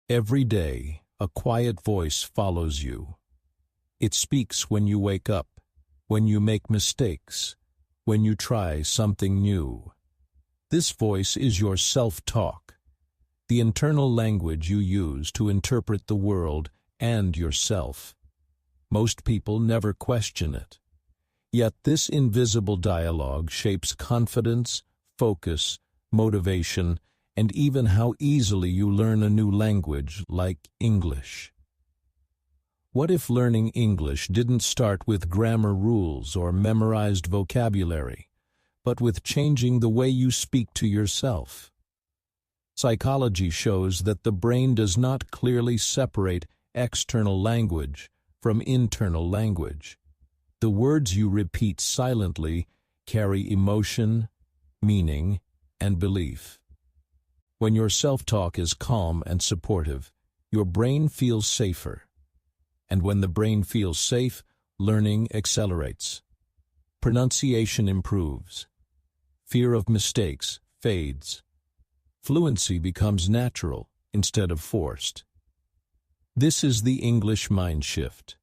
Every day, a quiet voice follows you. It speaks when you wake up, when you make mistakes, when you try something new. This voice is your self-talk, the internal language you use to interpret the world and yourself. Most people never question it. Yet this invisible dialogue shapes confidence, focus, motivation, and even how easily you learn a new language like English. What if learning English didn't start with grammar rules or memorized vocabulary, but with changing the way you speak to yourself? Psychology shows that the brain does not clearly separate external language from internal language. The words you repeat silently carry emotion, meaning, and belief. When your self-talk is calm and supportive, your brain feels safer. And when the brain feels safe, learning accelerates. Pronunciation improves. Fear of mistakes fades. Fluency becomes natural instead of forced. This is the English Mindshift.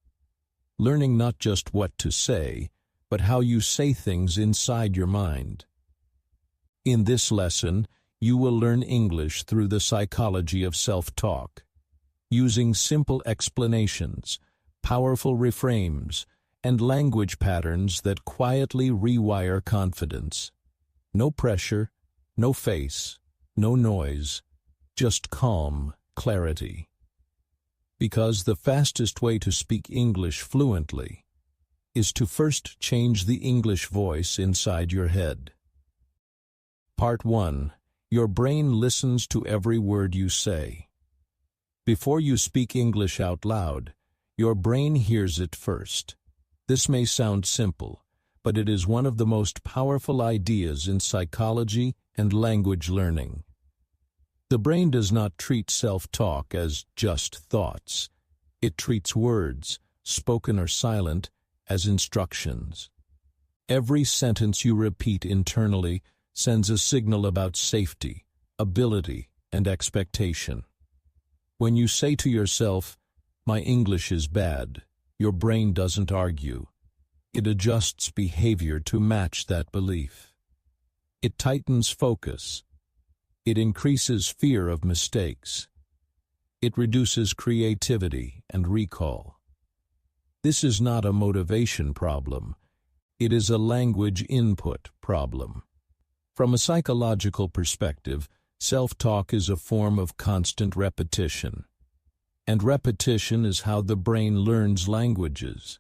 Learning not just what to say, but how you say things inside your mind. In this lesson, you will learn English through the psychology of self-talk, using simple explanations, powerful reframes, and language patterns that quietly rewire confidence. No pressure, no face, no noise, just calm clarity. Because the fastest way to speak English fluently is to first change the English voice inside your head. Part 1. Your brain listens to every word you say. Before you speak English out loud, your brain hears it first. This may sound simple, but it is one of the most powerful ideas in psychology and language learning. The brain does not treat self-talk as just thoughts. It treats words, spoken or silent, as instructions. Every sentence you repeat internally sends a signal about safety, ability, and expectation. When you say to yourself, "My English is bad," your brain doesn't argue. It adjusts behavior to match that belief. It tightens focus. It increases fear of mistakes. It reduces creativity and recall. This is not a motivation problem. It is a language input problem. From a psychological perspective, self-talk is a form of constant repetition. And repetition is how the brain learns languages.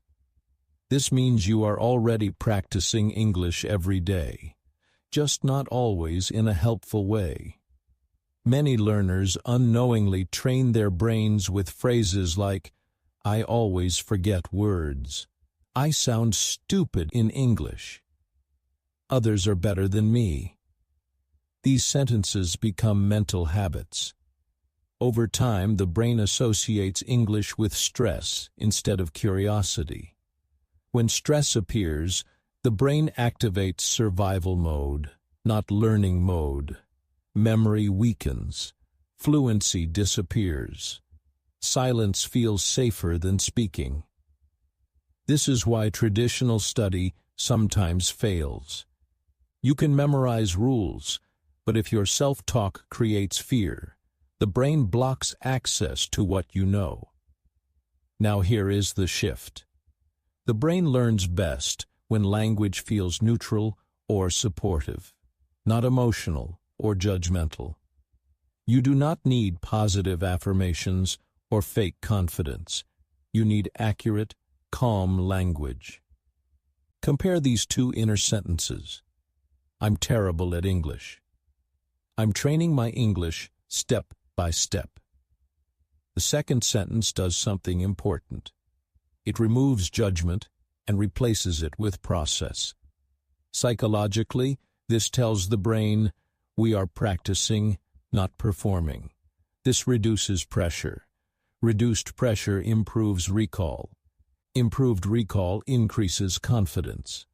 This means you are already practicing English every day, just not always in a helpful way. Many learners unknowingly train their brains with phrases like, "I always forget words," "I sound stupid in English," "Others are better than me." These sentences become mental habits. Over time, the brain associates English with stress instead of curiosity. When stress appears, the brain activates survival mode, not learning mode. Memory weakens. Fluency disappears. Silence feels safer than speaking. This is why traditional study sometimes fails. You can memorize rules, but if your self-talk creates fear, the brain blocks access to what you know. Now here is the shift. The brain learns best when language feels neutral or supportive, not emotional or judgmental. You do not need positive affirmations or fake confidence. You need accurate, calm language. Compare these two inner sentences. I'm terrible at English. I'm training my English step by step. The second sentence does something important. It removes judgment and replaces it with process. Psychologically, this tells the brain, we are practicing, not performing. This reduces pressure. Reduced pressure improves recall. Improved recall increases confidence.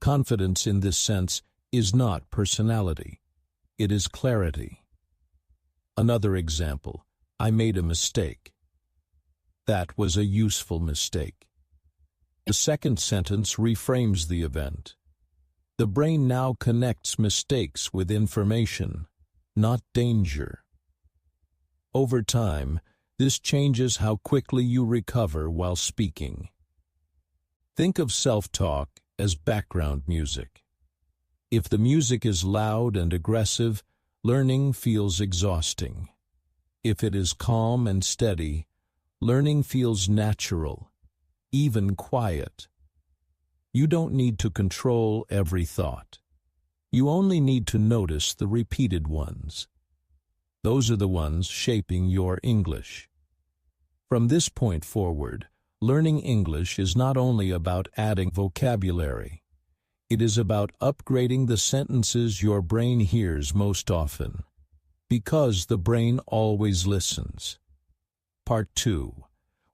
Confidence in this sense is not personality. It is clarity. Another example. I made a mistake. That was a useful mistake. The second sentence reframes the event. The brain now connects mistakes with information, not danger. Over time, this changes how quickly you recover while speaking. Think of self-talk as background music. If the music is loud and aggressive, learning feels exhausting. If it is calm and steady, learning feels natural, even quiet. You don't need to control every thought. You only need to notice the repeated ones. Those are the ones shaping your English. From this point forward, learning English is not only about adding vocabulary. It is about upgrading the sentences your brain hears most often, because the brain always listens. Part 2.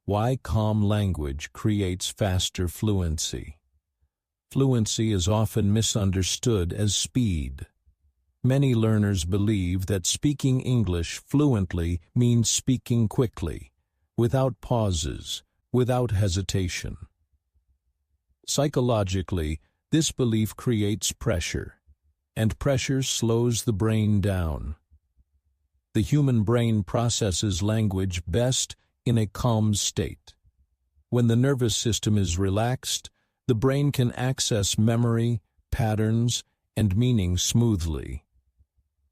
Why calm language creates faster fluency. Fluency is often misunderstood as speed. Many learners believe that speaking English fluently means speaking quickly, without pauses, without hesitation. Psychologically, this belief creates pressure, and pressure slows the brain down. The human brain processes language best in a calm state. When the nervous system is relaxed, the brain can access memory, patterns, and meaning smoothly.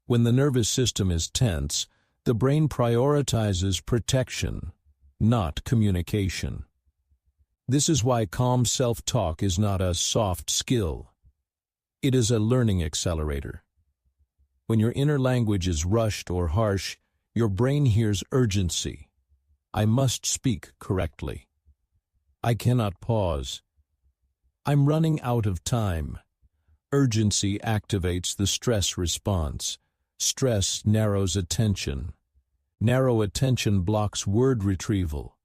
When the nervous system is tense, the brain prioritizes protection, not communication. This is why calm self-talk is not a soft skill. It is a learning accelerator. When your inner language is rushed or harsh, your brain hears urgency. I must speak correctly. I cannot pause. I'm running out of time. Urgency activates the stress response. Stress narrows attention. Narrow attention blocks word retrieval.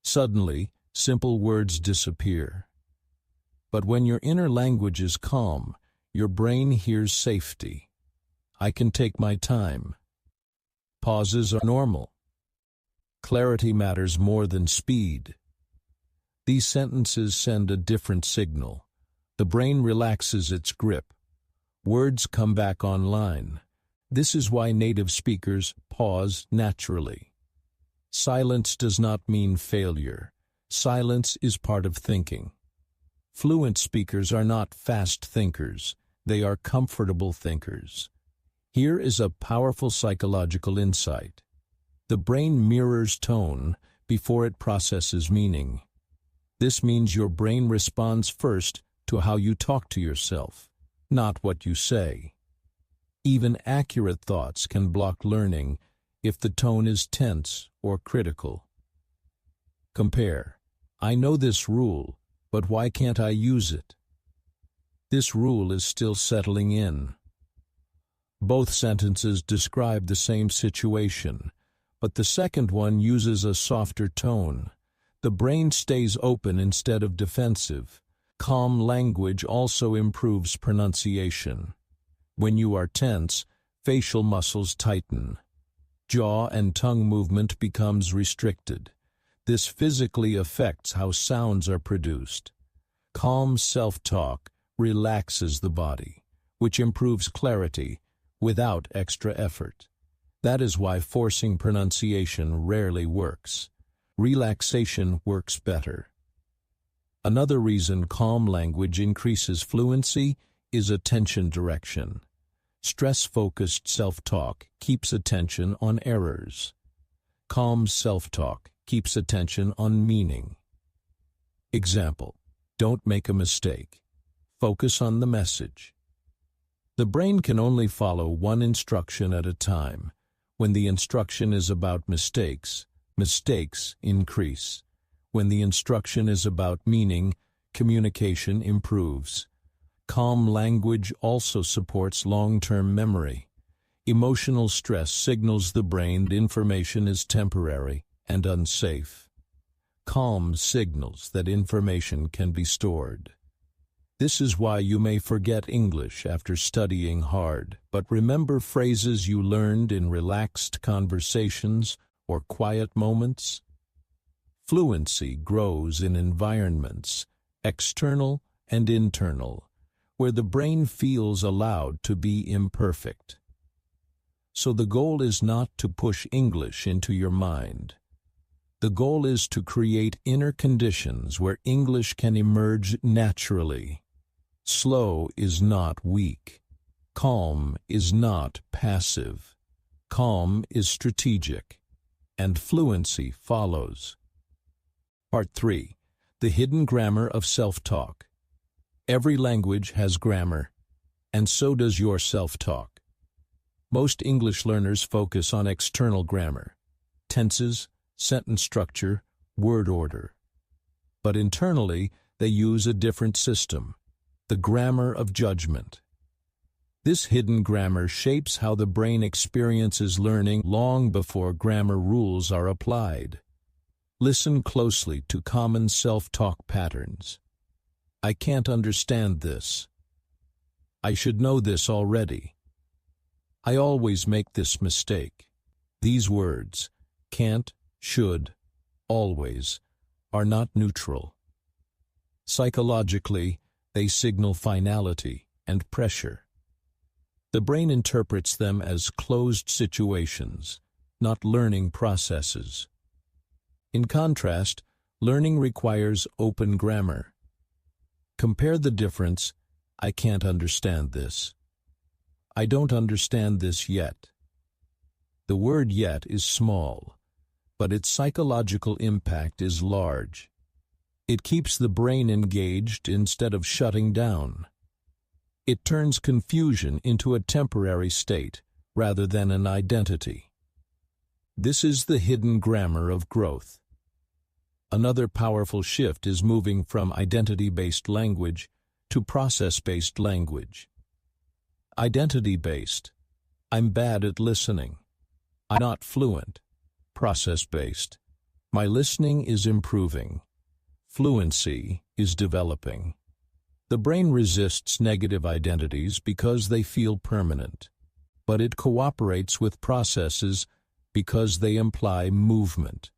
Suddenly, simple words disappear. But when your inner language is calm, your brain hears safety. I can take my time. Pauses are normal. Clarity matters more than speed. These sentences send a different signal. The brain relaxes its grip. Words come back online. This is why native speakers pause naturally. Silence does not mean failure. Silence is part of thinking. Fluent speakers are not fast thinkers. They are comfortable thinkers. Here is a powerful psychological insight. The brain mirrors tone before it processes meaning. This means your brain responds first to how you talk to yourself, not what you say. Even accurate thoughts can block learning if the tone is tense or critical. Compare. I know this rule, but why can't I use it? This rule is still settling in. Both sentences describe the same situation, but the second one uses a softer tone. The brain stays open instead of defensive. Calm language also improves pronunciation. When you are tense, facial muscles tighten. Jaw and tongue movement becomes restricted. This physically affects how sounds are produced. Calm self-talk relaxes the body, which improves clarity without extra effort. That is why forcing pronunciation rarely works. Relaxation works better. Another reason calm language increases fluency is attention direction. Stress-focused self-talk keeps attention on errors. Calm self-talk keeps attention on meaning. Example: don't make a mistake. Focus on the message. The brain can only follow one instruction at a time. When the instruction is about mistakes, mistakes increase. When the instruction is about meaning, communication improves. Calm language also supports long-term memory. Emotional stress signals the brain that information is temporary and unsafe. Calm signals that information can be stored. This is why you may forget English after studying hard, but remember phrases you learned in relaxed conversations or quiet moments? Fluency grows in environments, external and internal, where the brain feels allowed to be imperfect. So the goal is not to push English into your mind. The goal is to create inner conditions where English can emerge naturally. Slow is not weak. Calm is not passive. Calm is strategic. And fluency follows. Part 3. The hidden grammar of self-talk. Every language has grammar, and so does your self-talk. Most English learners focus on external grammar, tenses, sentence structure, word order. But internally, they use a different system, the grammar of judgment. This hidden grammar shapes how the brain experiences learning long before grammar rules are applied. Listen closely to common self-talk patterns. I can't understand this. I should know this already. I always make this mistake. These words, can't, should, always, are not neutral. Psychologically, they signal finality and pressure. The brain interprets them as closed situations, not learning processes. In contrast, learning requires open grammar. Compare the difference. I can't understand this. I don't understand this yet. The word yet is small, but its psychological impact is large. It keeps the brain engaged instead of shutting down. It turns confusion into a temporary state rather than an identity. This is the hidden grammar of growth. Another powerful shift is moving from identity-based language to process-based language. Identity-based. I'm bad at listening. I'm not fluent. Process-based. My listening is improving. Fluency is developing. The brain resists negative identities because they feel permanent, but it cooperates with processes because they imply movement.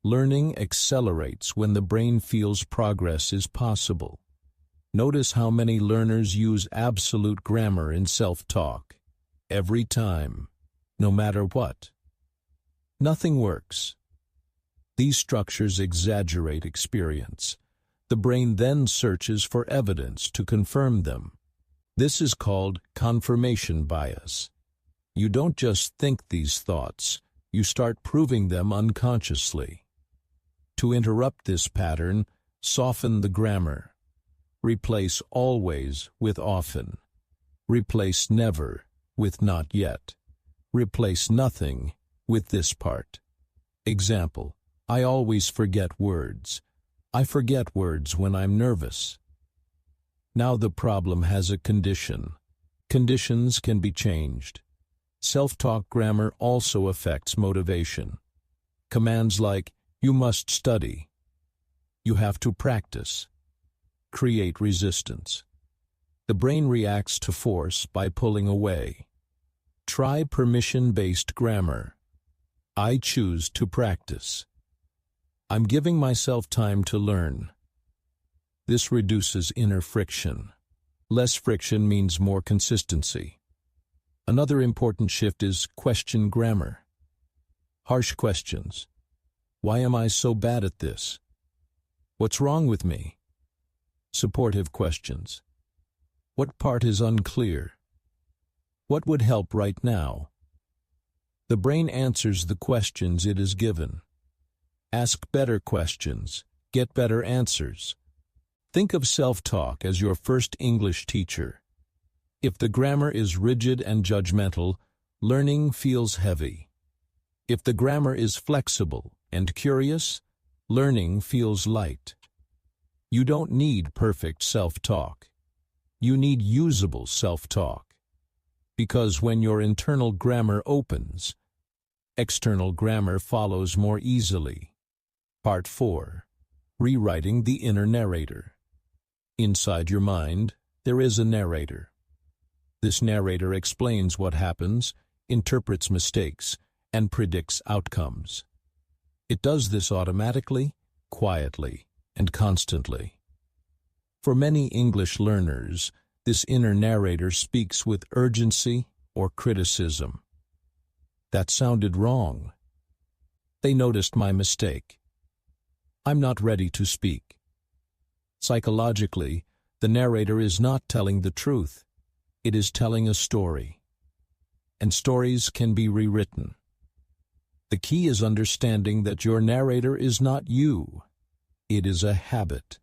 Learning accelerates when the brain feels progress is possible. Notice how many learners use absolute grammar in self-talk. Every time, no matter what. Nothing works. These structures exaggerate experience. The brain then searches for evidence to confirm them. This is called confirmation bias. You don't just think these thoughts, you start proving them unconsciously. To interrupt this pattern, soften the grammar. Replace always with often. Replace never with not yet. Replace nothing with this part. Example, I always forget words. I forget words when I'm nervous. Now the problem has a condition. Conditions can be changed. Self-talk grammar also affects motivation. Commands like, you must study. You have to practice. Create resistance. The brain reacts to force by pulling away. Try permission-based grammar. I choose to practice. I'm giving myself time to learn. This reduces inner friction. Less friction means more consistency. Another important shift is question grammar. Harsh questions. Why am I so bad at this? What's wrong with me? Supportive questions. What part is unclear? What would help right now? The brain answers the questions it is given. Ask better questions. Get better answers. Think of self-talk as your first English teacher. If the grammar is rigid and judgmental, learning feels heavy. If the grammar is flexible and curious, learning feels light. You don't need perfect self-talk. You need usable self-talk. Because when your internal grammar opens, external grammar follows more easily. Part 4. Rewriting the inner narrator. Inside your mind, there is a narrator. This narrator explains what happens, interprets mistakes, and predicts outcomes. It does this automatically, quietly, and constantly. For many English learners, this inner narrator speaks with urgency or criticism. That sounded wrong. They noticed my mistake. I'm not ready to speak. Psychologically, the narrator is not telling the truth. It is telling a story. And stories can be rewritten. The key is understanding that your narrator is not you. It is a habit.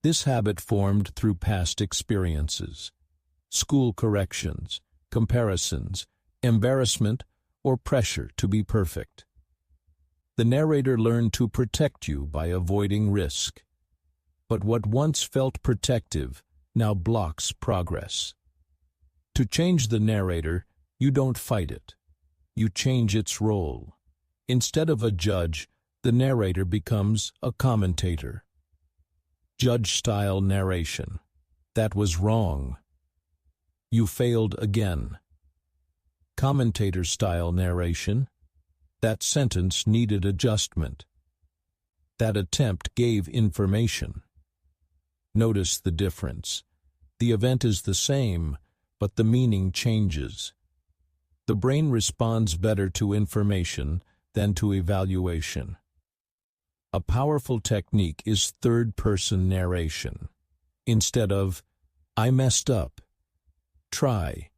This habit formed through past experiences, school corrections, comparisons, embarrassment, or pressure to be perfect. The narrator learned to protect you by avoiding risk. But what once felt protective now blocks progress. To change the narrator, you don't fight it. You change its role. Instead of a judge, the narrator becomes a commentator. Judge-style narration. That was wrong. You failed again. Commentator-style narration. That sentence needed adjustment. That attempt gave information. Notice the difference. The event is the same, but the meaning changes. The brain responds better to information than to evaluation. A powerful technique is third-person narration. Instead of, "I messed up," try,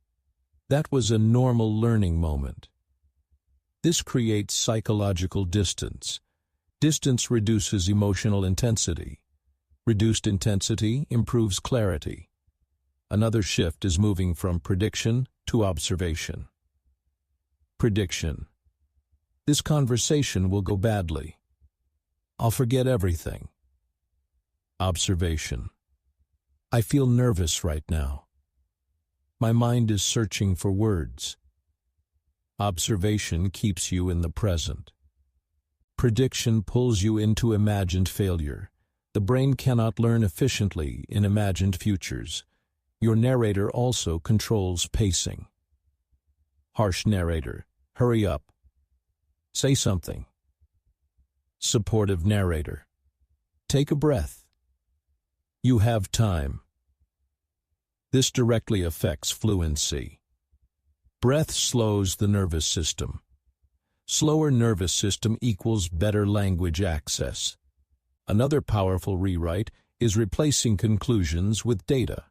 "That was a normal learning moment." This creates psychological distance. Distance reduces emotional intensity. Reduced intensity improves clarity. Another shift is moving from prediction to observation. Prediction. This conversation will go badly. I'll forget everything. Observation. I feel nervous right now. My mind is searching for words. Observation keeps you in the present. Prediction pulls you into imagined failure. The brain cannot learn efficiently in imagined futures. Your narrator also controls pacing. Harsh narrator. Hurry up. Say something. Supportive narrator. Take a breath. You have time. This directly affects fluency. Breath slows the nervous system. Slower nervous system equals better language access. Another powerful rewrite is replacing conclusions with data.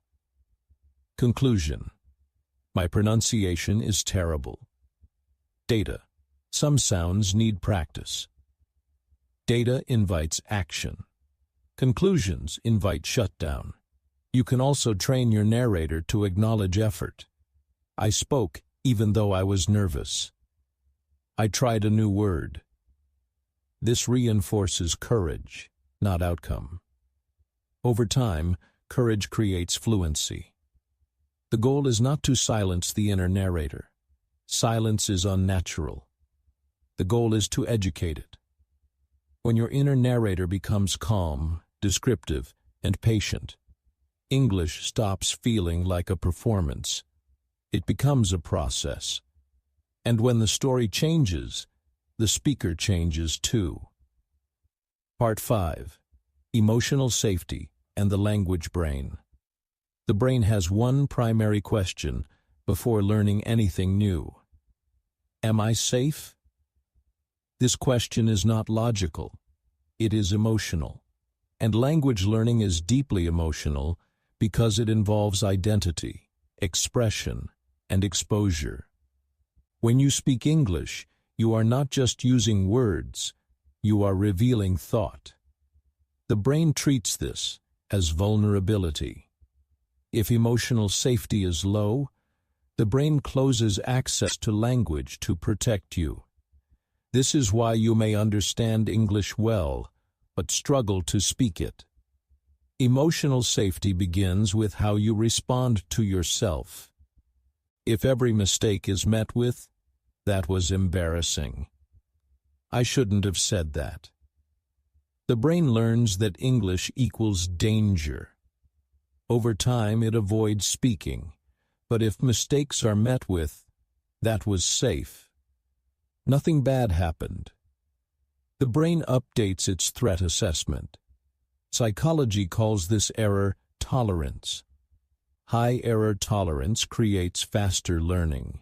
Conclusion. My pronunciation is terrible. Data. Some sounds need practice. Data invites action. Conclusions invite shutdown. You can also train your narrator to acknowledge effort. I spoke even though I was nervous. I tried a new word. This reinforces courage, not outcome. Over time, courage creates fluency. The goal is not to silence the inner narrator. Silence is unnatural. The goal is to educate it. When your inner narrator becomes calm, descriptive, and patient, English stops feeling like a performance. It becomes a process. And when the story changes, the speaker changes too. Part 5. Emotional Safety and the Language Brain. The brain has one primary question before learning anything new. Am I safe? This question is not logical. It is emotional. And language learning is deeply emotional because it involves identity, expression, and exposure. When you speak English, you are not just using words, you are revealing thought. The brain treats this as vulnerability. If emotional safety is low, the brain closes access to language to protect you. This is why you may understand English well, but struggle to speak it. Emotional safety begins with how you respond to yourself. If every mistake is met with, "That was embarrassing. I shouldn't have said that." The brain learns that English equals danger. Over time, it avoids speaking, but if mistakes are met with, "That was safe," Nothing bad happened. The brain updates its threat assessment. Psychology calls this error tolerance. High error tolerance creates faster learning.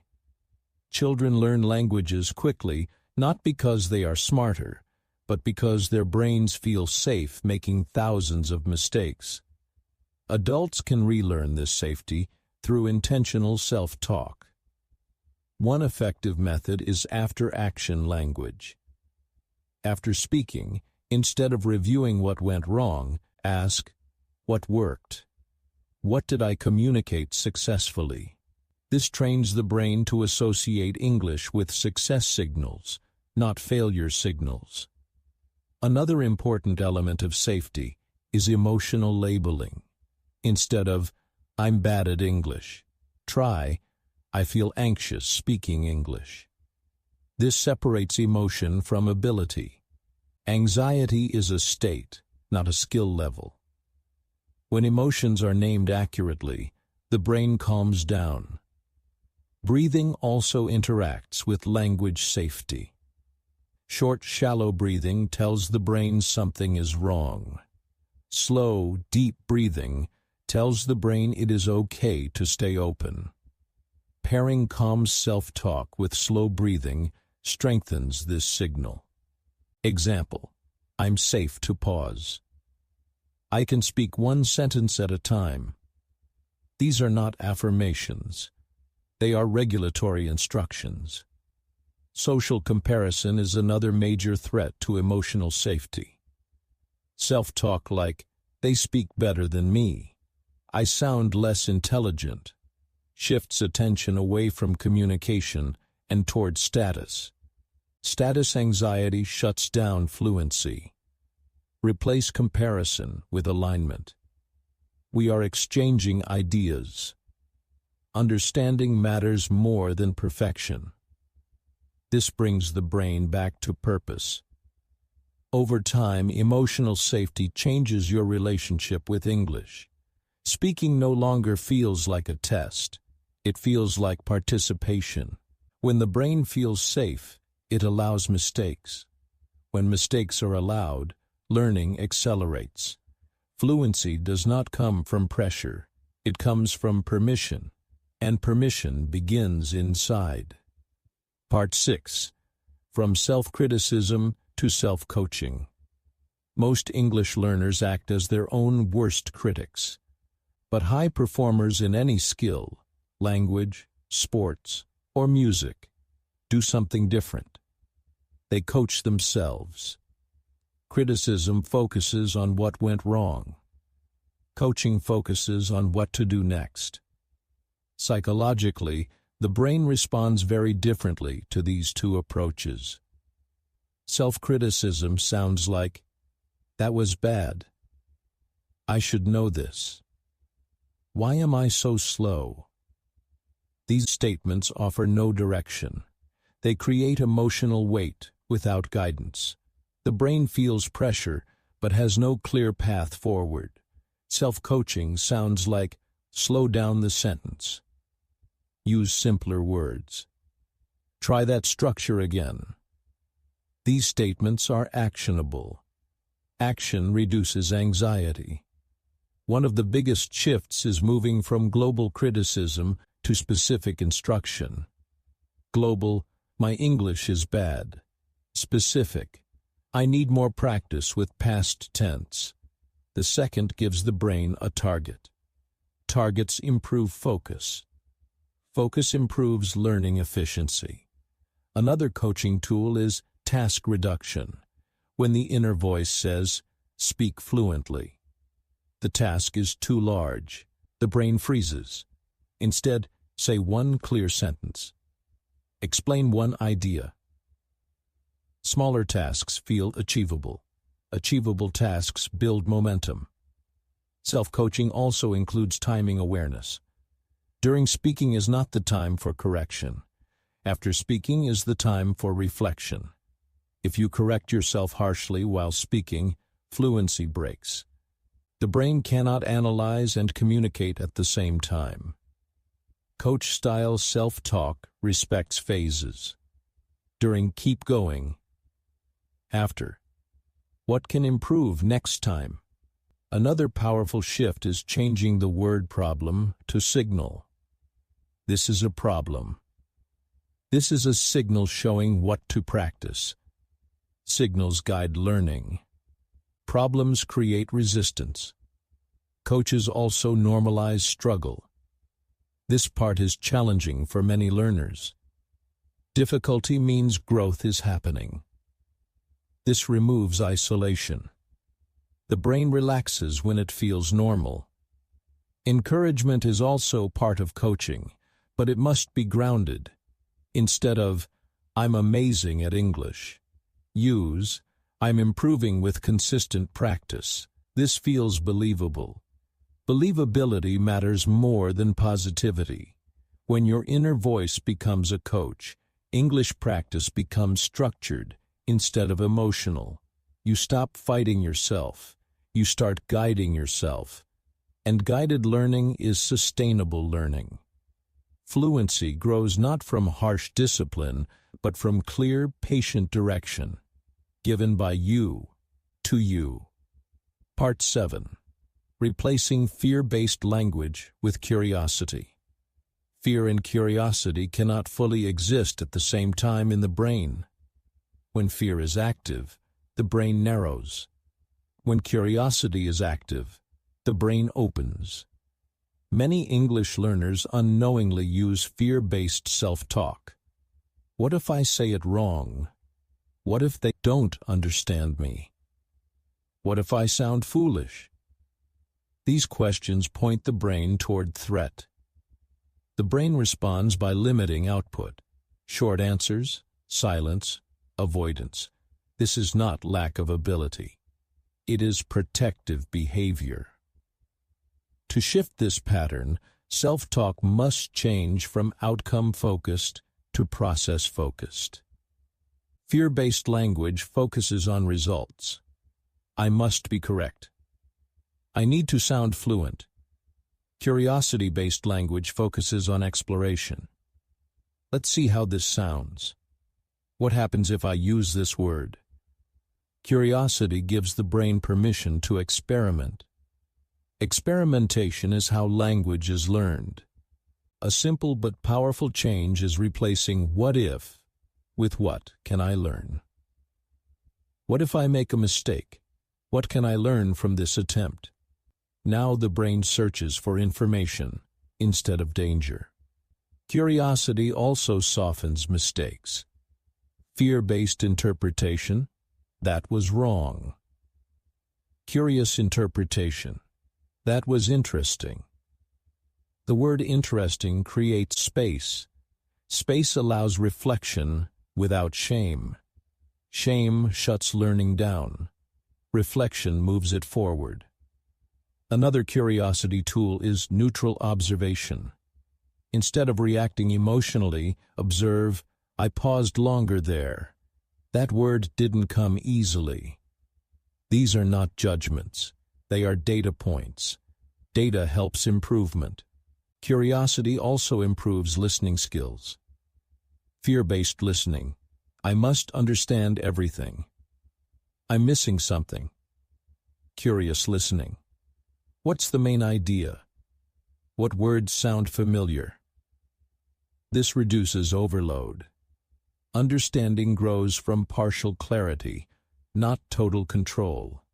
Children learn languages quickly, not because they are smarter, but because their brains feel safe making thousands of mistakes. Adults can relearn this safety through intentional self-talk. One effective method is after-action language. After speaking, instead of reviewing what went wrong, ask, "What worked? What did I communicate successfully?" This trains the brain to associate English with success signals, not failure signals. Another important element of safety is emotional labeling. Instead of, "I'm bad at English," try, "I feel anxious speaking English." This separates emotion from ability. Anxiety is a state, not a skill level. When emotions are named accurately, the brain calms down. Breathing also interacts with language safety. Short, shallow breathing tells the brain something is wrong. Slow, deep breathing tells the brain it is okay to stay open. Pairing calm self-talk with slow breathing strengthens this signal. Example: I'm safe to pause. I can speak one sentence at a time. These are not affirmations. They are regulatory instructions. Social comparison is another major threat to emotional safety. Self-talk like, "They speak better than me," "I sound less intelligent," shifts attention away from communication and toward status. Status anxiety shuts down fluency. Replace comparison with alignment. We are exchanging ideas. Understanding matters more than perfection. This brings the brain back to purpose. Over time, emotional safety changes your relationship with English. Speaking no longer feels like a test. It feels like participation. When the brain feels safe, it allows mistakes. When mistakes are allowed, learning accelerates. Fluency does not come from pressure. It comes from permission, and permission begins inside. Part 6. From self-criticism to self-coaching. Most English learners act as their own worst critics. But high performers in any skill, language, sports, or music, do something different. They coach themselves. Criticism focuses on what went wrong. Coaching focuses on what to do next. Psychologically, the brain responds very differently to these two approaches. Self-criticism sounds like, "That was bad. I should know this. Why am I so slow?" These statements offer no direction. They create emotional weight without guidance. The brain feels pressure but has no clear path forward. Self-coaching sounds like, "Slow down the sentence. Use simpler words. Try that structure again." These statements are actionable. Action reduces anxiety. One of the biggest shifts is moving from global criticism to specific instruction. Global, "My English is bad." Specific, "I need more practice with past tense." The second gives the brain a target. Targets improve focus. Focus improves learning efficiency. Another coaching tool is task reduction. When the inner voice says, "Speak fluently," the task is too large. The brain freezes. Instead, say one clear sentence. Explain one idea. Smaller tasks feel achievable. Achievable tasks build momentum. Self-coaching also includes timing awareness. During speaking is not the time for correction. After speaking is the time for reflection. If you correct yourself harshly while speaking, fluency breaks. The brain cannot analyze and communicate at the same time. Coach-style self-talk respects phases. During keep going. After. What can improve next time? Another powerful shift is changing the word problem to signal. This is a problem. This is a signal showing what to practice. Signals guide learning. Problems create resistance. Coaches also normalize struggle. This part is challenging for many learners. Difficulty means growth is happening. This removes isolation. The brain relaxes when it feels normal. Encouragement is also part of coaching, but it must be grounded. Instead of, "I'm amazing at English," use, "I'm improving with consistent practice." This feels believable. Believability matters more than positivity. When your inner voice becomes a coach, English practice becomes structured instead of emotional. You stop fighting yourself. You start guiding yourself. And guided learning is sustainable learning. Fluency grows not from harsh discipline, but from clear, patient direction, given by you, to you. Part 7. Replacing fear-based language with curiosity. Fear and curiosity cannot fully exist at the same time in the brain. When fear is active, the brain narrows. When curiosity is active, the brain opens. Many English learners unknowingly use fear-based self-talk. What if I say it wrong? What if they don't understand me? What if I sound foolish? These questions point the brain toward threat. The brain responds by limiting output. Short answers, silence, avoidance. This is not lack of ability. It is protective behavior. To shift this pattern, self-talk must change from outcome-focused to process-focused. Fear-based language focuses on results. I must be correct. I need to sound fluent. Curiosity-based language focuses on exploration. Let's see how this sounds. What happens if I use this word? Curiosity gives the brain permission to experiment. Experimentation is how language is learned. A simple but powerful change is replacing "what if" with "what can I learn?" What if I make a mistake? What can I learn from this attempt? Now the brain searches for information instead of danger. Curiosity also softens mistakes. Fear-based interpretation, that was wrong. Curious interpretation, that was interesting. The word interesting creates space. Space allows reflection without shame. Shame shuts learning down. Reflection moves it forward. Another curiosity tool is neutral observation. Instead of reacting emotionally, observe, I paused longer there. That word didn't come easily. These are not judgments. They are data points. Data helps improvement. Curiosity also improves listening skills. Fear-based listening. I must understand everything. I'm missing something. Curious listening. What's the main idea? What words sound familiar? This reduces overload. Understanding grows from partial clarity, not total control.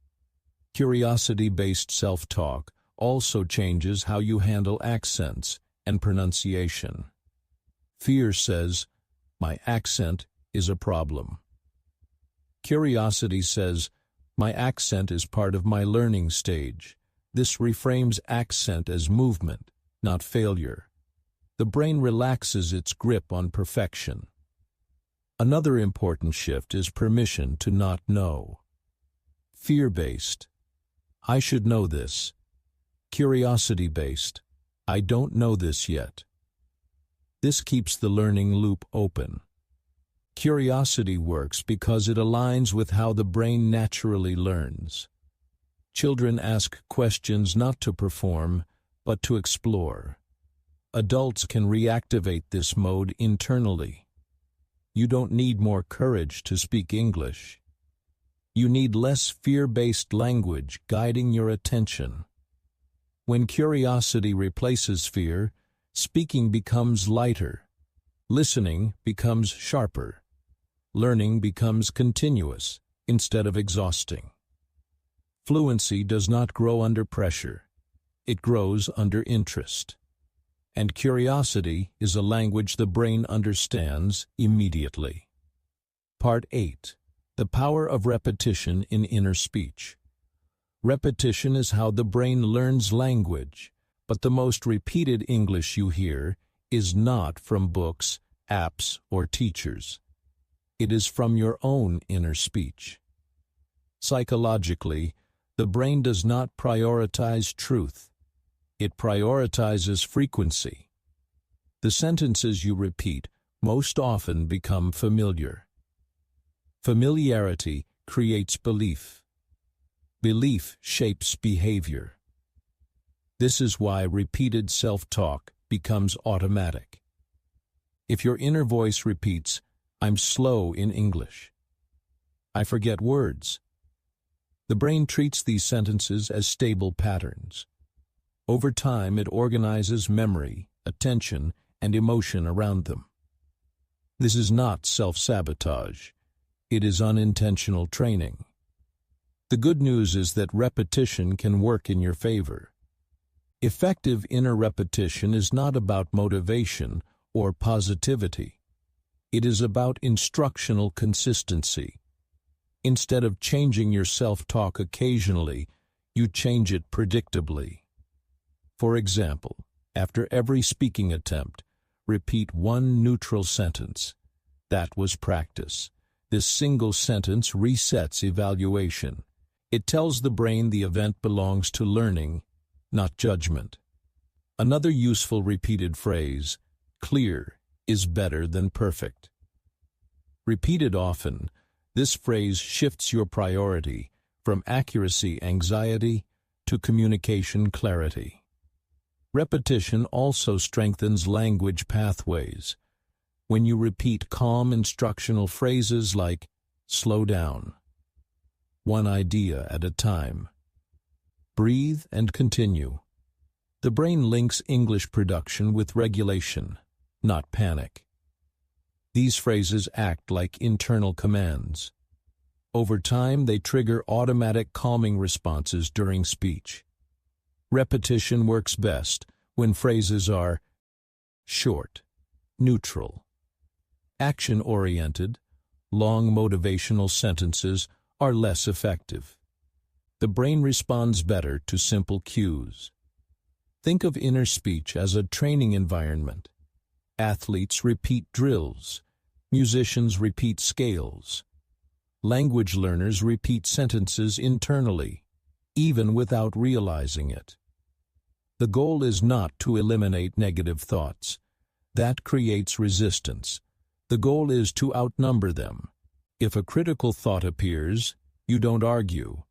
Curiosity-based self-talk also changes how you handle accents and pronunciation. Fear says, my accent is a problem. Curiosity says, my accent is part of my learning stage. This reframes accent as movement, not failure. The brain relaxes its grip on perfection. Another important shift is permission to not know. Fear-based, I should know this. Curiosity-based, I don't know this yet. This keeps the learning loop open. Curiosity works because it aligns with how the brain naturally learns. Children ask questions not to perform, but to explore. Adults can reactivate this mode internally. You don't need more courage to speak English. You need less fear-based language guiding your attention. When curiosity replaces fear, speaking becomes lighter. Listening becomes sharper. Learning becomes continuous instead of exhausting. Fluency does not grow under pressure. It grows under interest. And curiosity is a language the brain understands immediately. Part 8. The power of repetition in inner speech. Repetition is how the brain learns language, but the most repeated English you hear is not from books, apps, or teachers. It is from your own inner speech. Psychologically, the brain does not prioritize truth. It prioritizes frequency. The sentences you repeat most often become familiar. Familiarity creates belief. Belief shapes behavior. This is why repeated self-talk becomes automatic. If your inner voice repeats, "I'm slow in English," "I forget words," the brain treats these sentences as stable patterns. Over time, it organizes memory, attention, and emotion around them. This is not self-sabotage. It is unintentional training. The good news is that repetition can work in your favor. Effective inner repetition is not about motivation or positivity. It is about instructional consistency. Instead of changing your self-talk occasionally, you change it predictably. For example, after every speaking attempt, repeat one neutral sentence. "That was practice." This single sentence resets evaluation. It tells the brain the event belongs to learning, not judgment. Another useful repeated phrase, "Clear is better than perfect." Repeated often, this phrase shifts your priority from accuracy anxiety to communication clarity. Repetition also strengthens language pathways. When you repeat calm instructional phrases like, "Slow down," "One idea at a time," "Breathe and continue," the brain links English production with regulation, not panic. These phrases act like internal commands. Over time, they trigger automatic calming responses during speech. Repetition works best when phrases are short, neutral, action-oriented. Long motivational sentences are less effective. The brain responds better to simple cues. Think of inner speech as a training environment. Athletes repeat drills. Musicians repeat scales. Language learners repeat sentences internally, even without realizing it. The goal is not to eliminate negative thoughts. That creates resistance. The goal is to outnumber them. If a critical thought appears, you don't argue.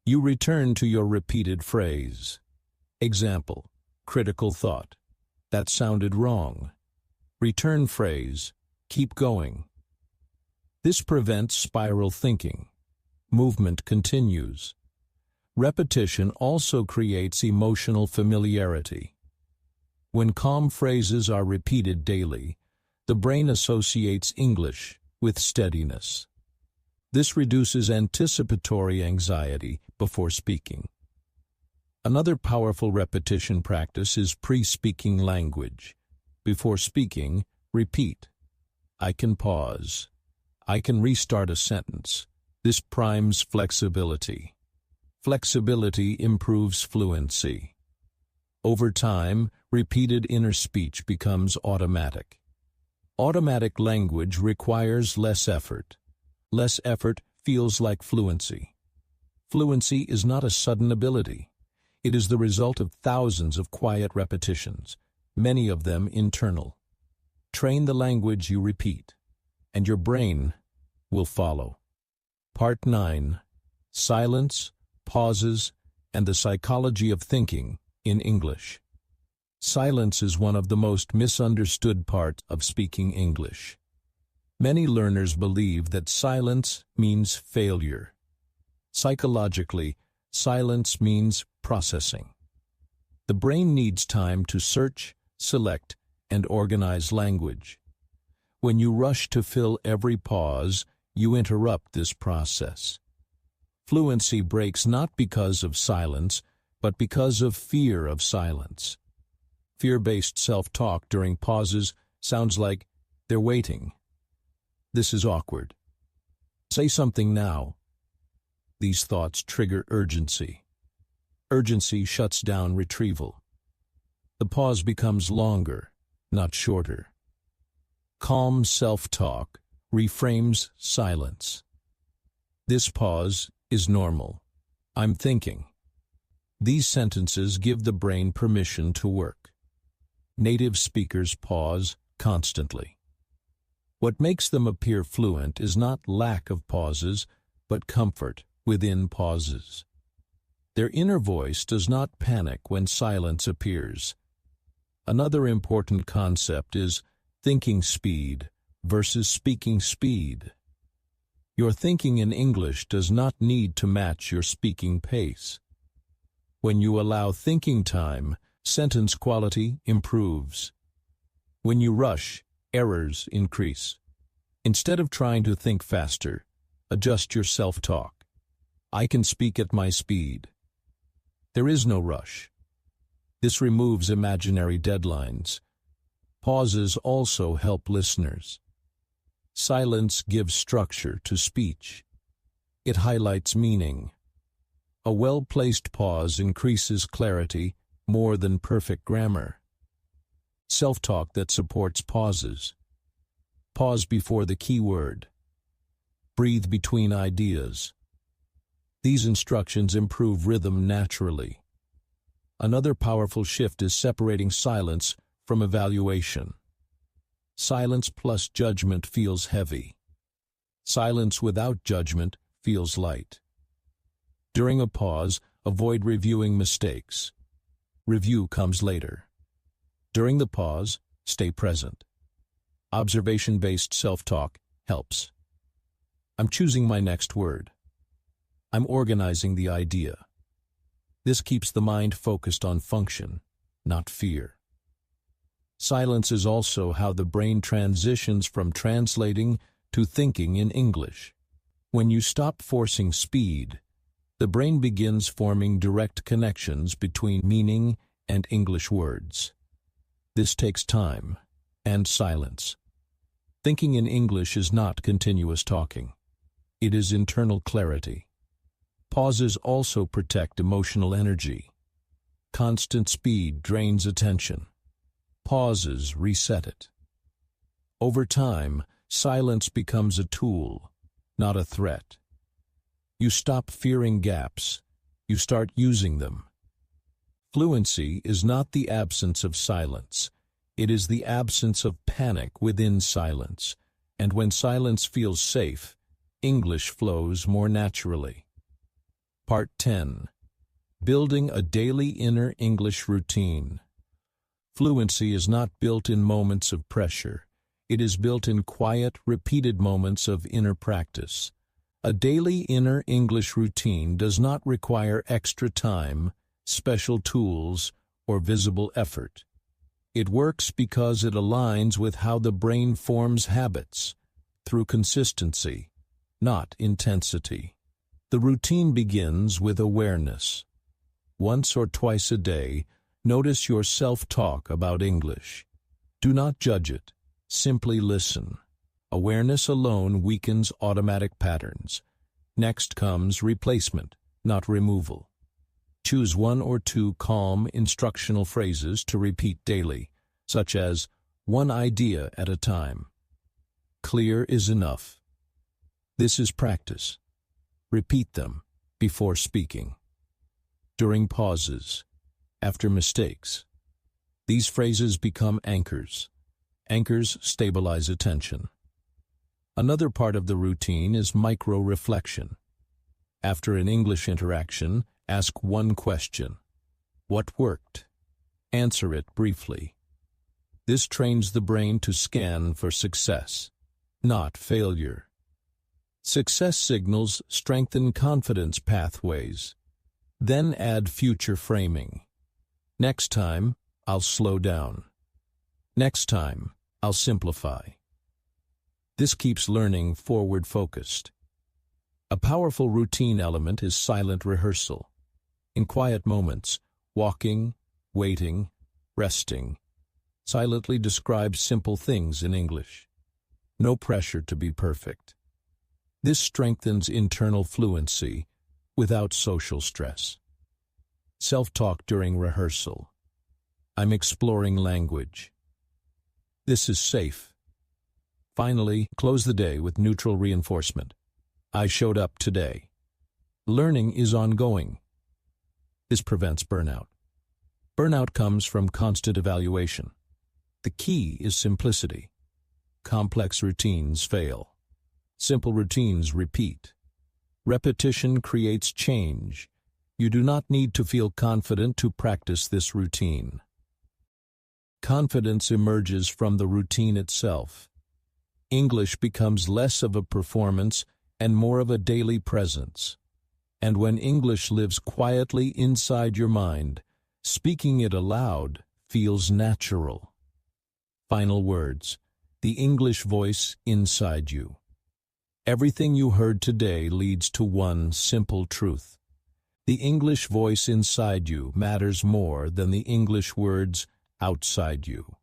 You return to your repeated phrase. Example, critical thought. "That sounded wrong." Return phrase, "Keep going." This prevents spiral thinking. Movement continues. Repetition also creates emotional familiarity. When calm phrases are repeated daily, the brain associates English with steadiness. This reduces anticipatory anxiety before speaking. Another powerful repetition practice is pre-speaking language. Before speaking, repeat, "I can pause. I can restart a sentence." This primes flexibility. Flexibility improves fluency. Over time, repeated inner speech becomes automatic. Automatic language requires less effort. Less effort feels like fluency. Fluency is not a sudden ability. It is the result of thousands of quiet repetitions, many of them internal. Train the language you repeat, and your brain will follow. Part 9. Silence, Pauses, and the Psychology of Thinking in English. Silence is one of the most misunderstood parts of speaking English. Many learners believe that silence means failure. Psychologically, silence means processing. The brain needs time to search, select, and organize language. When you rush to fill every pause, you interrupt this process. Fluency breaks not because of silence, but because of fear of silence. Fear-based self-talk during pauses sounds like, "They're waiting. This is awkward. Say something now." These thoughts trigger urgency. Urgency shuts down retrieval. The pause becomes longer, not shorter. Calm self-talk reframes silence. This pause is normal. I'm thinking. These sentences give the brain permission to work. Native speakers pause constantly. What makes them appear fluent is not lack of pauses, but comfort within pauses. Their inner voice does not panic when silence appears. Another important concept is thinking speed versus speaking speed. Your thinking in English does not need to match your speaking pace. When you allow thinking time, sentence quality improves. When you rush, errors increase. Instead of trying to think faster, adjust your self-talk. I can speak at my speed. There is no rush. This removes imaginary deadlines. Pauses also help listeners. Silence gives structure to speech. It highlights meaning. A well-placed pause increases clarity more than perfect grammar. Self-talk that supports pauses. Pause before the key word. Breathe between ideas. These instructions improve rhythm naturally. Another powerful shift is separating silence from evaluation. Silence plus judgment feels heavy. Silence without judgment feels light. During a pause, avoid reviewing mistakes. Review comes later. During the pause, stay present. Observation-based self-talk helps. I'm choosing my next word. I'm organizing the idea. This keeps the mind focused on function, not fear. Silence is also how the brain transitions from translating to thinking in English. When you stop forcing speed, the brain begins forming direct connections between meaning and English words. This takes time and silence. Thinking in English is not continuous talking. It is internal clarity. Pauses also protect emotional energy. Constant speed drains attention. Pauses reset it. Over time, silence becomes a tool, not a threat. You stop fearing gaps. You start using them. Fluency is not the absence of silence. It is the absence of panic within silence. And when silence feels safe, English flows more naturally. Part 10. Building a daily inner English routine. Fluency is not built in moments of pressure. It is built in quiet, repeated moments of inner practice. A daily inner English routine does not require extra time, special tools, or visible effort. It works because it aligns with how the brain forms habits, through consistency, not intensity. The routine begins with awareness. Once or twice a day, notice your self-talk about English. Do not judge it. Simply listen. Awareness alone weakens automatic patterns. Next comes replacement, not removal. Choose one or two calm, instructional phrases to repeat daily, such as, one idea at a time. Clear is enough. This is practice. Repeat them before speaking. During pauses. After mistakes. These phrases become anchors. Anchors stabilize attention. Another part of the routine is micro-reflection. After an English interaction, ask one question. What worked? Answer it briefly. This trains the brain to scan for success. not failure. Success signals strengthen confidence pathways. Then add future framing. Next time, I'll slow down. Next time, I'll simplify. This keeps learning forward-focused. A powerful routine element is silent rehearsal. In quiet moments, walking, waiting, resting, silently describe simple things in English. No pressure to be perfect. This strengthens internal fluency without social stress. Self-talk during rehearsal. I'm exploring language. This is safe. Finally, close the day with neutral reinforcement. I showed up today. Learning is ongoing. This prevents burnout. Burnout comes from constant evaluation. The key is simplicity. Complex routines fail. Simple routines repeat. Repetition creates change. You do not need to feel confident to practice this routine. Confidence emerges from the routine itself. English becomes less of a performance and more of a daily presence. And when English lives quietly inside your mind, speaking it aloud feels natural. Final words. The English voice inside you. Everything you heard today leads to one simple truth. The English voice inside you matters more than the English words outside you.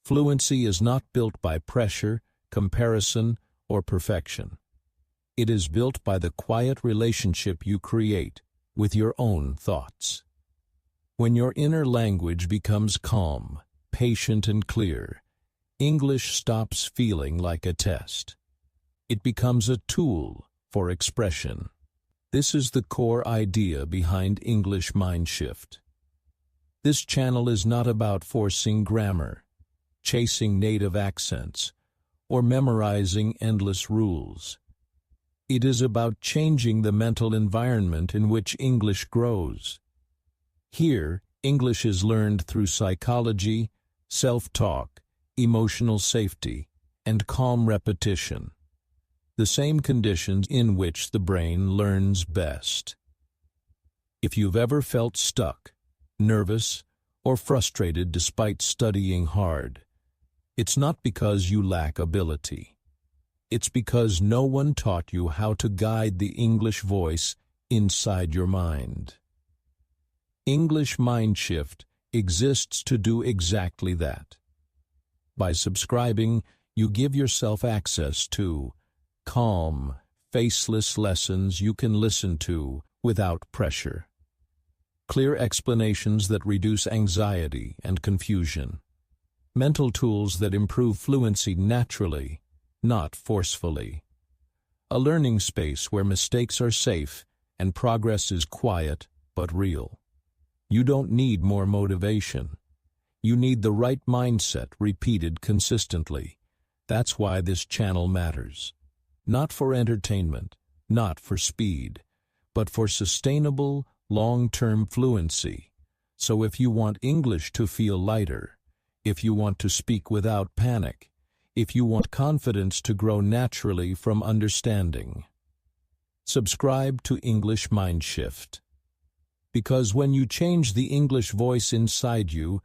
Fluency is not built by pressure, comparison, or perfection. It is built by the quiet relationship you create with your own thoughts. When your inner language becomes calm, patient, and clear, English stops feeling like a test. It becomes a tool for expression. This is the core idea behind English Mindshift. This channel is not about forcing grammar, chasing native accents, or memorizing endless rules. It is about changing the mental environment in which English grows. Here, English is learned through psychology, self-talk, emotional safety, and calm repetition. The same conditions in which the brain learns best. If you've ever felt stuck, nervous, or frustrated despite studying hard, it's not because you lack ability. It's because no one taught you how to guide the English voice inside your mind. English Mindshift exists to do exactly that. By subscribing, you give yourself access to calm, faceless lessons you can listen to without pressure. Clear explanations that reduce anxiety and confusion. Mental tools that improve fluency naturally, not forcefully. A learning space where mistakes are safe and progress is quiet but real. You don't need more motivation. You need the right mindset repeated consistently. That's why this channel matters. Not for entertainment, not for speed, but for sustainable, long-term fluency. So if you want English to feel lighter, if you want to speak without panic, if you want confidence to grow naturally from understanding, subscribe to English Mindshift. Because when you change the English voice inside you,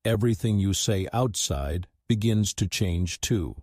everything you say outside begins to change too.